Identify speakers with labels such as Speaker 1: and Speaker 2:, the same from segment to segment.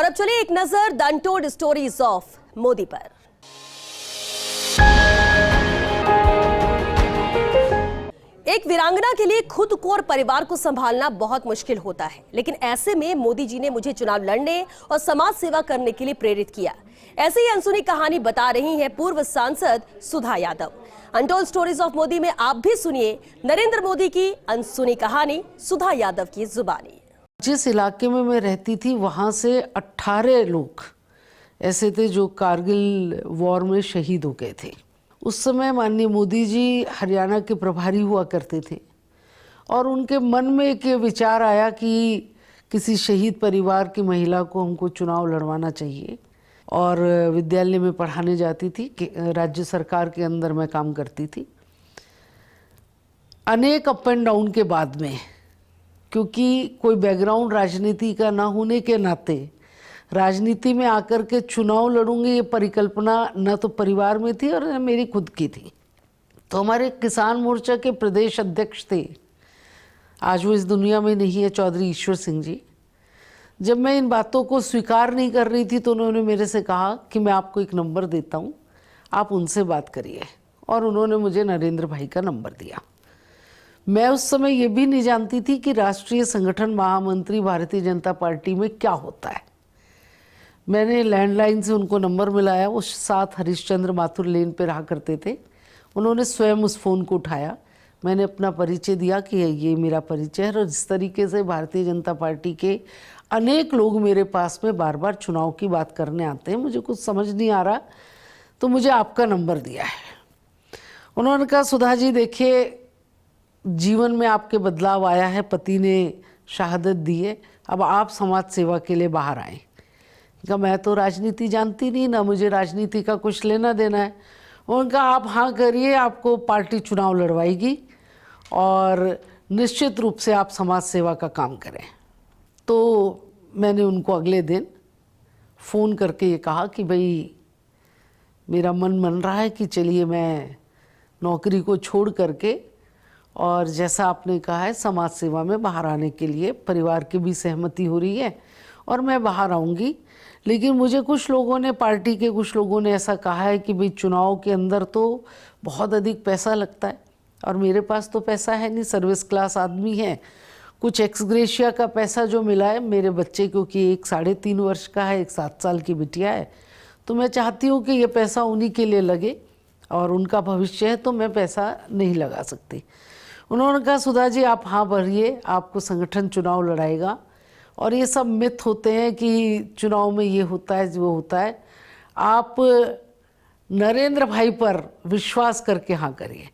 Speaker 1: अब चलिए एक नजर the untold stories of Modi पर। एक वीरांगना के लिए खुद को और परिवार को संभालना बहुत मुश्किल होता है, लेकिन ऐसे में मोदी जी ने मुझे चुनाव लड़ने और समाज सेवा करने के लिए प्रेरित किया। ऐसी ही अनसुनी कहानी बता रही हैं पूर्व सांसद Sudha Yadav. Untold stories of Modi में आप भी सुनिए नरेंद्र मोदी की अनसुनी कहानी सुधा यादव की जुबानी।
Speaker 2: जिस इलाके में मैं रहती थी वहाँ से 18 लोग ऐसे थे जो कारगिल वॉर में शहीद हो गए थे। उस समय माननीय मोदी जी हरियाणा के प्रभारी हुआ करते थे और उनके मन में एक विचार आया कि किसी शहीद परिवार की महिला को हमको चुनाव लड़वाना चाहिए। और विद्यालय में पढ़ाने जाती थी, राज्य सरकार के अंदर मैं काम करती थी। अनेक अप एंड डाउन के बाद में, क्योंकि कोई बैकग्राउंड राजनीति का ना होने के नाते राजनीति में आकर के चुनाव लड़ूंगी ये परिकल्पना न तो परिवार में थी और न मेरी खुद की थी। तो हमारे किसान मोर्चा के प्रदेश अध्यक्ष थे, आज वो इस दुनिया में नहीं है, चौधरी ईश्वर सिंह जी। जब मैं इन बातों को स्वीकार नहीं कर रही थी तो उन्होंने मेरे से कहा कि मैं आपको एक नंबर देता हूँ, आप उनसे बात करिए। और उन्होंने मुझे नरेंद्र भाई का नंबर दिया। मैं उस समय ये भी नहीं जानती थी कि राष्ट्रीय संगठन महामंत्री भारतीय जनता पार्टी में क्या होता है। मैंने लैंडलाइन से उनको नंबर मिलाया, वो साथ हरिश्चंद्र माथुर लेन पे रहा करते थे। उन्होंने स्वयं उस फ़ोन को उठाया, मैंने अपना परिचय दिया कि ये मेरा परिचय है। और जिस तरीके से भारतीय जनता पार्टी के अनेक लोग मेरे पास में बार बार चुनाव की बात करने आते हैं, मुझे कुछ समझ नहीं आ रहा, तो मुझे आपका नंबर दिया है। उन्होंने कहा सुधा जी देखिए, जीवन में आपके बदलाव आया है, पति ने शहादत दी है, अब आप समाज सेवा के लिए बाहर आए। कहा मैं तो राजनीति जानती नहीं, ना मुझे राजनीति का कुछ लेना देना है। उनका आप हाँ करिए, आपको पार्टी चुनाव लड़वाएगी और निश्चित रूप से आप समाज सेवा का काम करें। तो मैंने उनको अगले दिन फ़ोन करके ये कहा कि भाई मेरा मन रहा है कि चलिए मैं नौकरी को छोड़ करके, और जैसा आपने कहा है समाज सेवा में बाहर आने के लिए परिवार की भी सहमति हो रही है और मैं बाहर आऊँगी। लेकिन मुझे कुछ लोगों ने, पार्टी के कुछ लोगों ने ऐसा कहा है कि भाई चुनाव के अंदर तो बहुत अधिक पैसा लगता है और मेरे पास तो पैसा है नहीं, सर्विस क्लास आदमी है। कुछ एक्सग्रेशिया का पैसा जो मिला है मेरे बच्चे, क्योंकि एक 3.5 वर्ष का है, एक 7 साल की बिटिया है, तो मैं चाहती हूँ कि ये पैसा उन्हीं के लिए लगे और उनका भविष्य है, तो मैं पैसा नहीं लगा सकती। उन्होंने कहा सुधा जी आप हाँ भरिए, आपको संगठन चुनाव लड़ाएगा। और ये सब मिथ होते हैं कि चुनाव में ये होता है वो होता है, आप नरेंद्र भाई पर विश्वास करके हाँ करिए।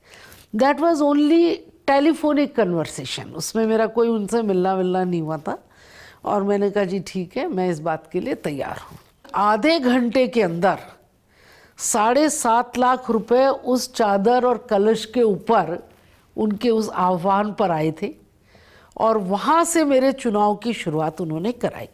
Speaker 2: That was only telephonic conversation, उसमें मेरा कोई उनसे मिलना नहीं हुआ था। और मैंने कहा जी ठीक है, मैं इस बात के लिए तैयार हूँ। आधे घंटे के अंदर 7.5 लाख रुपए उस चादर और कलश के ऊपर उनके उस आह्वान पर आए थे और वहाँ से मेरे चुनाव की शुरुआत उन्होंने कराई।